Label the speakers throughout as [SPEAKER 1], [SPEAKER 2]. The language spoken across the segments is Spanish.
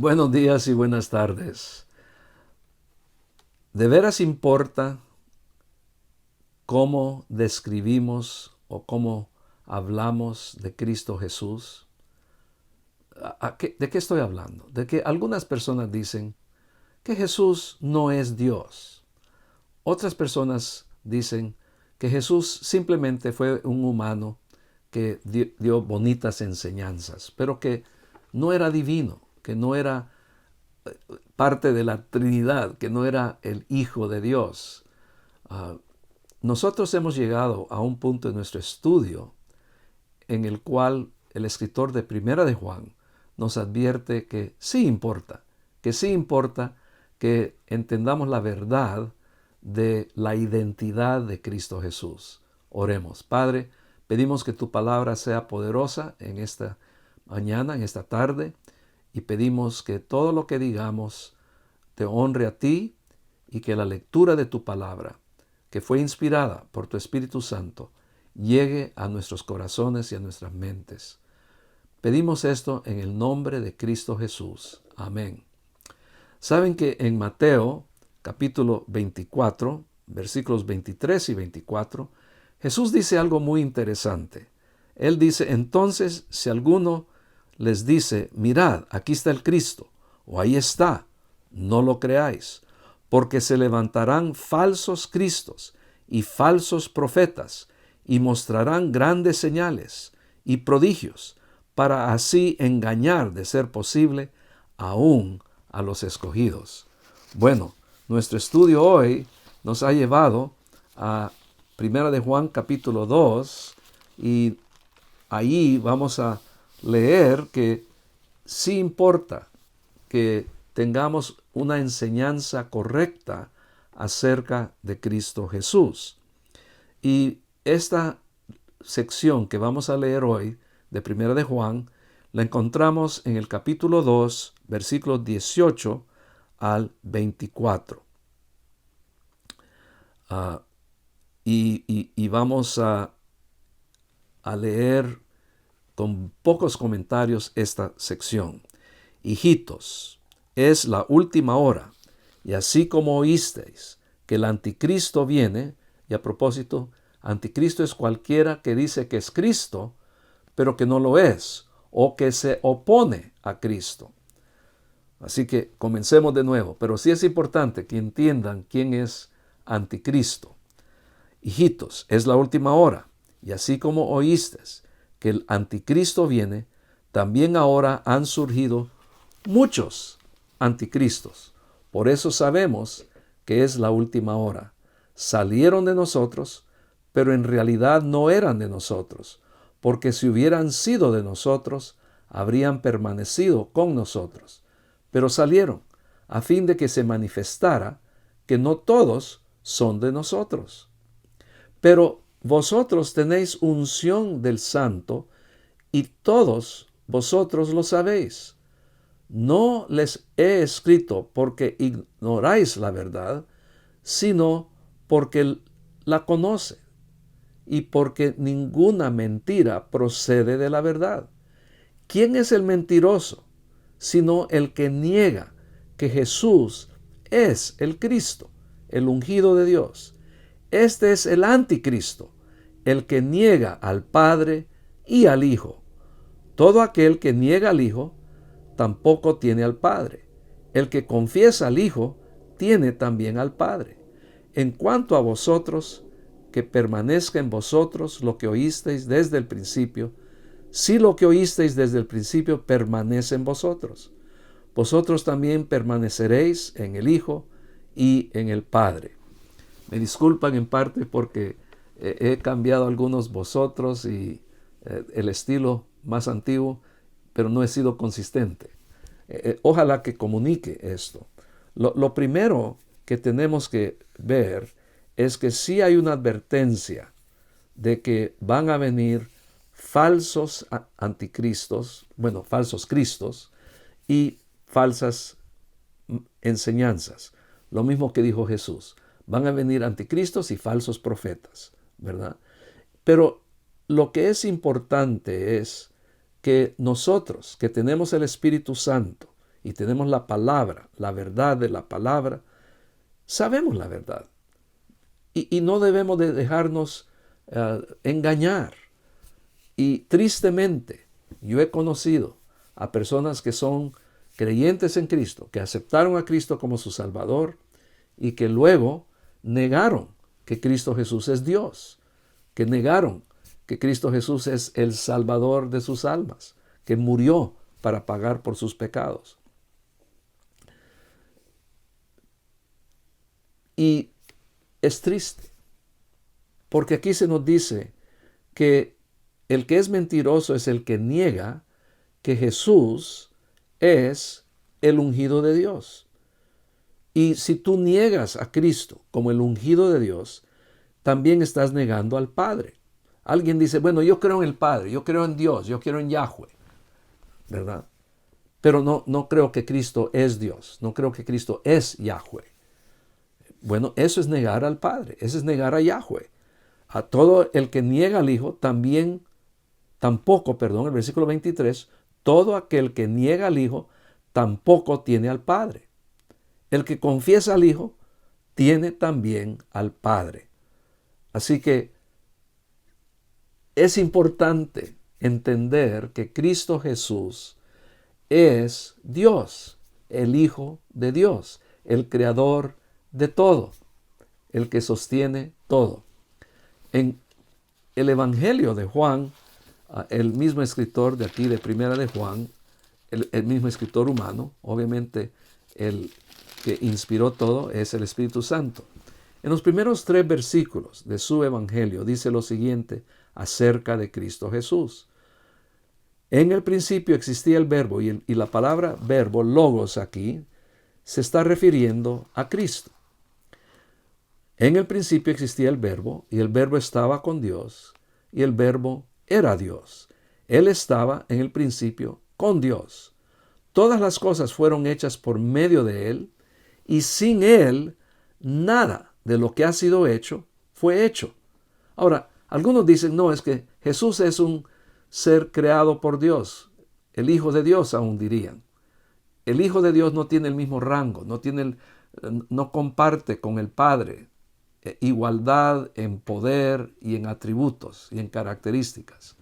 [SPEAKER 1] Buenos días y buenas tardes. ¿De veras importa cómo describimos o cómo hablamos de Cristo Jesús? ¿De qué estoy hablando? De que algunas personas dicen que Jesús no es Dios. Otras personas dicen que Jesús simplemente fue un humano que dio bonitas enseñanzas, pero que no era divino, que no era parte de la Trinidad, que no era el Hijo de Dios. Nosotros hemos llegado a un punto en nuestro estudio en el cual el escritor de Primera de Juan nos advierte que sí importa, que entendamos la verdad de la identidad de Cristo Jesús. Oremos. Padre, pedimos que tu palabra sea poderosa en esta mañana, en esta tarde, y pedimos que todo lo que digamos te honre a ti y que la lectura de tu palabra, que fue inspirada por tu Espíritu Santo, llegue a nuestros corazones y a nuestras mentes. Pedimos esto en el nombre de Cristo Jesús. Amén. Saben que en Mateo capítulo 24, versículos 23 y 24, Jesús dice algo muy interesante. Él dice, entonces, si alguno les dice, mirad, aquí está el Cristo, o ahí está, no lo creáis, porque se levantarán falsos cristos y falsos profetas, y mostrarán grandes señales y prodigios, para así engañar, de ser posible, aún a los escogidos. Bueno, nuestro estudio hoy nos ha llevado a 1 de Juan capítulo 2, y ahí vamos a leer que sí importa que tengamos una enseñanza correcta acerca de Cristo Jesús. Y esta sección que vamos a leer hoy de 1 de Juan la encontramos en el capítulo 2, versículos 18 al 24. Y vamos a leer con pocos comentarios esta sección. Hijitos, es la última hora, y así como oísteis que el anticristo viene, y a propósito, anticristo es cualquiera que dice que es Cristo, pero que no lo es, o que se opone a Cristo. Así que comencemos de nuevo, pero sí es importante que entiendan quién es anticristo. Hijitos, es la última hora, y así como oísteis que el anticristo viene, también ahora han surgido muchos anticristos. Por eso sabemos que es la última hora. Salieron de nosotros, pero en realidad no eran de nosotros, porque si hubieran sido de nosotros, habrían permanecido con nosotros. Pero salieron a fin de que se manifestara que no todos son de nosotros. Pero vosotros tenéis unción del Santo, y todos vosotros lo sabéis. No les he escrito porque ignoráis la verdad, sino porque la conocen, y porque ninguna mentira procede de la verdad. ¿Quién es el mentiroso? Sino el que niega que Jesús es el Cristo, el ungido de Dios. Este es el anticristo, el que niega al Padre y al Hijo. Todo aquel que niega al Hijo tampoco tiene al Padre. El que confiesa al Hijo tiene también al Padre. En cuanto a vosotros, que permanezca en vosotros lo que oísteis desde el principio. Si lo que oísteis desde el principio permanece en vosotros, vosotros también permaneceréis en el Hijo y en el Padre. Me disculpan en parte porque he cambiado algunos vosotros y el estilo más antiguo, pero no he sido consistente. Ojalá que comunique esto. Lo primero que tenemos que ver es que sí hay una advertencia de que van a venir falsos anticristos, falsos cristos y falsas enseñanzas. Lo mismo que dijo Jesús. Van a venir anticristos y falsos profetas, ¿verdad? Pero lo que es importante es que nosotros, que tenemos el Espíritu Santo y tenemos la palabra, la verdad de la palabra, sabemos la verdad. Y no debemos de dejarnos engañar. Y tristemente, yo he conocido a personas que son creyentes en Cristo, que aceptaron a Cristo como su Salvador y que luego negaron que Cristo Jesús es Dios, que negaron que Cristo Jesús es el Salvador de sus almas, que murió para pagar por sus pecados. Y es triste, porque aquí se nos dice que el que es mentiroso es el que niega que Jesús es el ungido de Dios. Y si tú niegas a Cristo como el ungido de Dios, también estás negando al Padre. Alguien dice, bueno, yo creo en el Padre, yo creo en Dios, yo creo en Yahweh, ¿verdad? Pero no creo que Cristo es Dios, no creo que Cristo es Yahweh. Bueno, eso es negar al Padre, eso es negar a Yahweh. A todo el que niega al Hijo, el versículo 23, todo aquel que niega al Hijo, tampoco tiene al Padre. El que confiesa al Hijo, tiene también al Padre. Así que es importante entender que Cristo Jesús es Dios, el Hijo de Dios, el Creador de todo, el que sostiene todo. En el Evangelio de Juan, el mismo escritor de aquí, de Primera de Juan, el mismo escritor humano, obviamente el que inspiró todo es el Espíritu Santo. En los primeros 3 versículos de su Evangelio dice lo siguiente acerca de Cristo Jesús. En el principio existía el verbo, y la palabra verbo, logos aquí, se está refiriendo a Cristo. En el principio existía el verbo, y el verbo estaba con Dios, y el verbo era Dios. Él estaba en el principio con Dios. Todas las cosas fueron hechas por medio de Él, y sin Él nada de lo que ha sido hecho fue hecho. Ahora, algunos dicen, no, es que Jesús es un ser creado por Dios. El Hijo de Dios aún dirían. El Hijo de Dios no tiene el mismo rango, no comparte con el Padre igualdad en poder y en atributos y en características.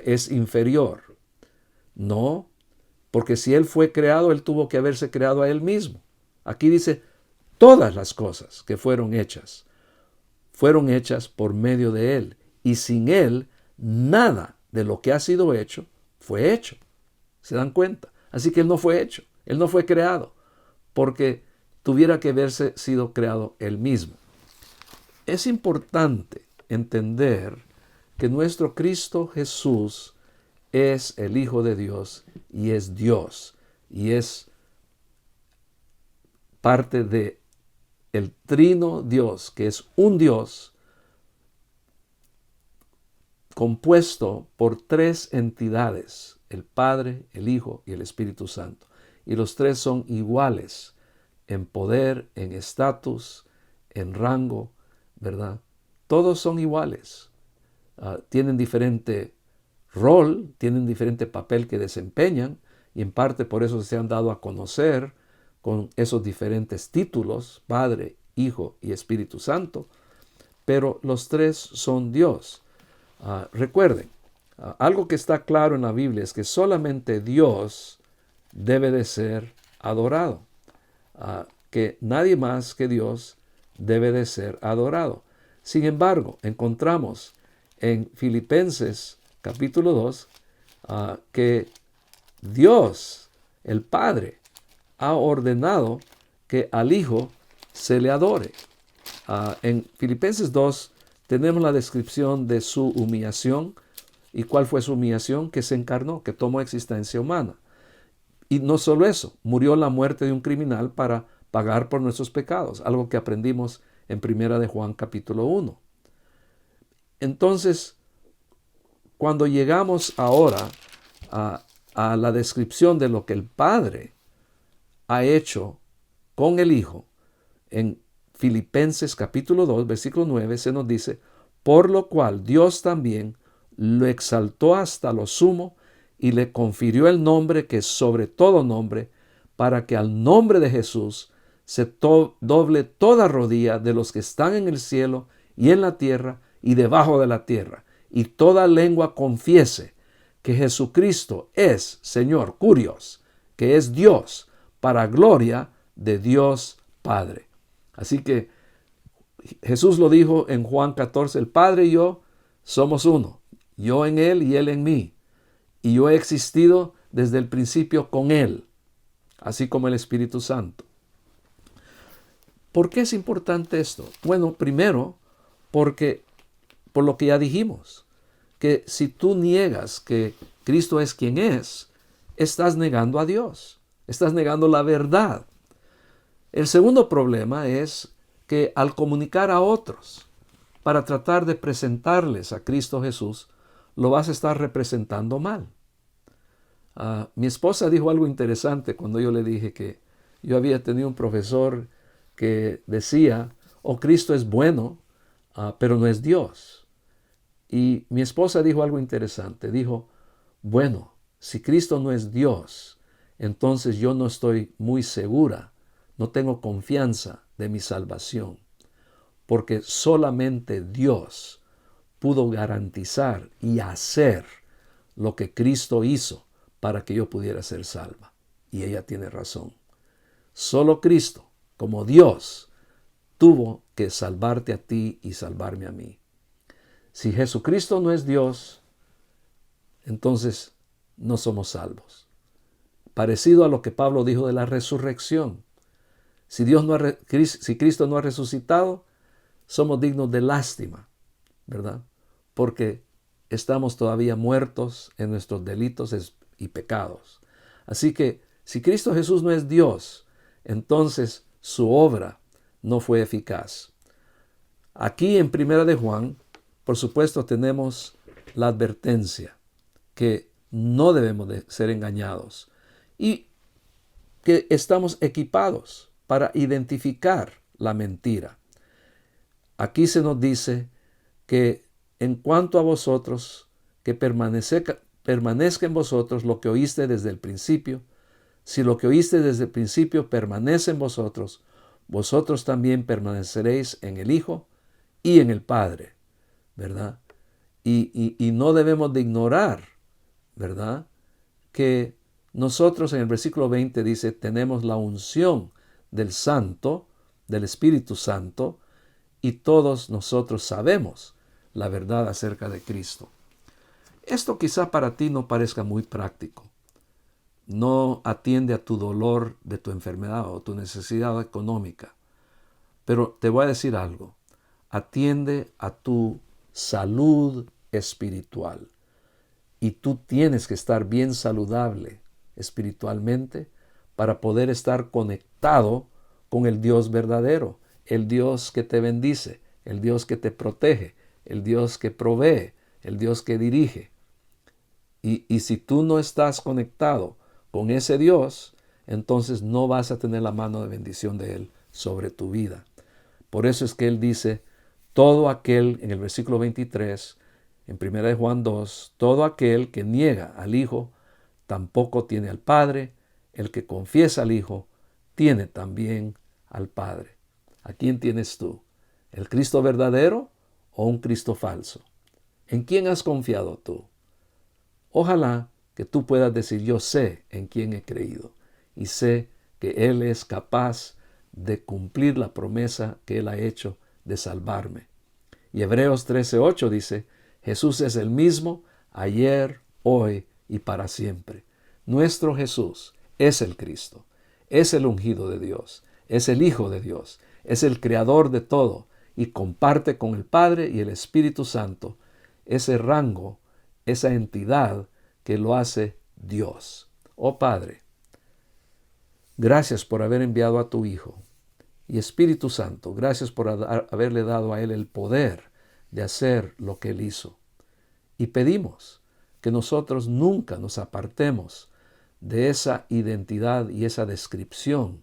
[SPEAKER 1] Es inferior. No, porque si Él fue creado, Él tuvo que haberse creado a Él mismo. Aquí dice, todas las cosas que fueron hechas por medio de Él. Y sin Él, nada de lo que ha sido hecho fue hecho. ¿Se dan cuenta? Así que Él no fue hecho, Él no fue creado, porque tuviera que haberse sido creado Él mismo. Es importante entender que nuestro Cristo Jesús es el Hijo de Dios y es Dios y es parte de el trino Dios, que es un Dios compuesto por 3 entidades, el Padre, el Hijo y el Espíritu Santo. Y los 3 son iguales en poder, en estatus, en rango, ¿verdad? Todos son iguales. Tienen diferente rol, tienen diferente papel que desempeñan, y en parte por eso se han dado a conocer con esos diferentes títulos, Padre, Hijo y Espíritu Santo, pero los 3 son Dios. Recuerden, algo que está claro en la Biblia es que solamente Dios debe de ser adorado, que nadie más que Dios debe de ser adorado. Sin embargo, encontramos en Filipenses capítulo 2 que Dios, el Padre, ha ordenado que al Hijo se le adore. En Filipenses 2 tenemos la descripción de su humillación. ¿Y cuál fue su humillación? Que se encarnó, que tomó existencia humana. Y no solo eso, murió la muerte de un criminal para pagar por nuestros pecados, algo que aprendimos en Primera de Juan capítulo 1. Entonces, cuando llegamos ahora a la descripción de lo que el Padre ha hecho con el Hijo, en Filipenses capítulo 2, versículo 9, se nos dice, por lo cual Dios también lo exaltó hasta lo sumo y le confirió el nombre que es sobre todo nombre, para que al nombre de Jesús se doble toda rodilla de los que están en el cielo y en la tierra y debajo de la tierra, y toda lengua confiese que Jesucristo es Señor, Curios, que es Dios, para gloria de Dios Padre. Así que Jesús lo dijo en Juan 14, el Padre y yo somos uno, yo en Él y Él en mí, y yo he existido desde el principio con Él, así como el Espíritu Santo. ¿Por qué es importante esto? Bueno, primero, porque por lo que ya dijimos, que si tú niegas que Cristo es quien es, estás negando a Dios, estás negando la verdad. El segundo problema es que al comunicar a otros para tratar de presentarles a Cristo Jesús, lo vas a estar representando mal. Mi esposa dijo algo interesante cuando yo le dije que yo había tenido un profesor que decía, Cristo es bueno, pero no es Dios. Y mi esposa dijo algo interesante, dijo, bueno, si Cristo no es Dios, entonces yo no estoy muy segura, no tengo confianza de mi salvación, porque solamente Dios pudo garantizar y hacer lo que Cristo hizo para que yo pudiera ser salva. Y ella tiene razón. Solo Cristo, como Dios, tuvo que salvarte a ti y salvarme a mí. Si Jesucristo no es Dios, entonces no somos salvos. Parecido a lo que Pablo dijo de la resurrección. Si Cristo no ha resucitado, somos dignos de lástima, ¿verdad? Porque estamos todavía muertos en nuestros delitos y pecados. Así que si Cristo Jesús no es Dios, entonces su obra no fue eficaz. Aquí en Primera de Juan, por supuesto, tenemos la advertencia que no debemos de ser engañados y que estamos equipados para identificar la mentira. Aquí se nos dice que en cuanto a vosotros, que permanezca en vosotros lo que oíste desde el principio. Si lo que oíste desde el principio permanece en vosotros, vosotros también permaneceréis en el Hijo y en el Padre, ¿verdad? Y no debemos de ignorar, ¿verdad?, que nosotros en el versículo 20 dice, tenemos la unción del Santo, del Espíritu Santo, y todos nosotros sabemos la verdad acerca de Cristo. Esto quizá para ti no parezca muy práctico. No atiende a tu dolor de tu enfermedad o tu necesidad económica. Pero te voy a decir algo. Atiende a tu salud espiritual. Y tú tienes que estar bien saludable espiritualmente para poder estar conectado con el Dios verdadero, el Dios que te bendice, el Dios que te protege, el Dios que provee, el Dios que dirige. Y si tú no estás conectado con ese Dios, entonces no vas a tener la mano de bendición de Él sobre tu vida. Por eso es que Él dice, todo aquel, en el versículo 23, en 1 Juan 2, todo aquel que niega al Hijo, tampoco tiene al Padre. El que confiesa al Hijo, tiene también al Padre. ¿A quién tienes tú? ¿El Cristo verdadero o un Cristo falso? ¿En quién has confiado tú? Ojalá que tú puedas decir, yo sé en quién he creído y sé que Él es capaz de cumplir la promesa que Él ha hecho de salvarme. Y Hebreos 13:8 dice, Jesús es el mismo ayer, hoy y para siempre. Nuestro Jesús es el Cristo, es el ungido de Dios, es el Hijo de Dios, es el Creador de todo y comparte con el Padre y el Espíritu Santo ese rango, esa entidad que lo hace Dios. Oh Padre, gracias por haber enviado a tu Hijo. Y Espíritu Santo, gracias por haberle dado a Él el poder de hacer lo que Él hizo. Y pedimos que nosotros nunca nos apartemos de esa identidad y esa descripción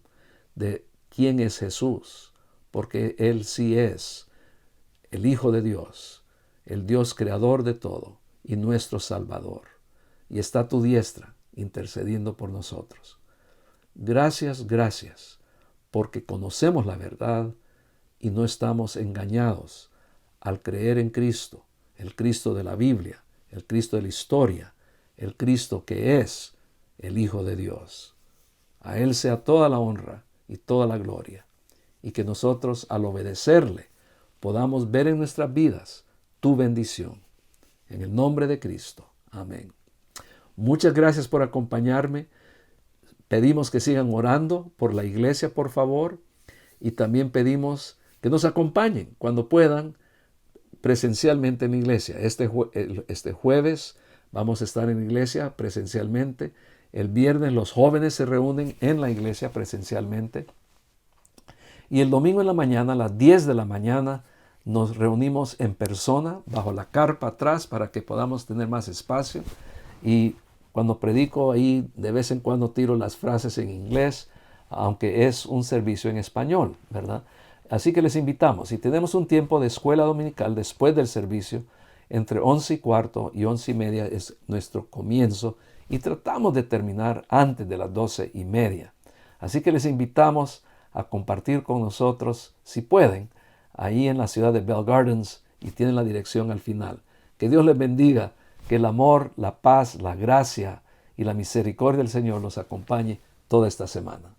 [SPEAKER 1] de quién es Jesús, porque Él sí es el Hijo de Dios, el Dios creador de todo y nuestro Salvador. Y está a tu diestra intercediendo por nosotros. Gracias, gracias, porque conocemos la verdad y no estamos engañados al creer en Cristo, el Cristo de la Biblia, el Cristo de la historia, el Cristo que es el Hijo de Dios. A Él sea toda la honra y toda la gloria, y que nosotros al obedecerle podamos ver en nuestras vidas tu bendición. En el nombre de Cristo. Amén. Muchas gracias por acompañarme. Pedimos que sigan orando por la iglesia, por favor, y también pedimos que nos acompañen cuando puedan presencialmente en la iglesia. Este jueves vamos a estar en la iglesia presencialmente. El viernes los jóvenes se reúnen en la iglesia presencialmente. Y el domingo en la mañana, a las 10 de la mañana, nos reunimos en persona, bajo la carpa atrás, para que podamos tener más espacio. Y cuando predico ahí, de vez en cuando tiro las frases en inglés, aunque es un servicio en español, ¿verdad? Así que les invitamos. Y tenemos un tiempo de escuela dominical después del servicio, entre 11:15 y 11:30 es nuestro comienzo, y tratamos de terminar antes de las 12:30. Así que les invitamos a compartir con nosotros, si pueden, ahí en la ciudad de Bell Gardens, y tienen la dirección al final. Que Dios les bendiga, que el amor, la paz, la gracia y la misericordia del Señor los acompañe toda esta semana.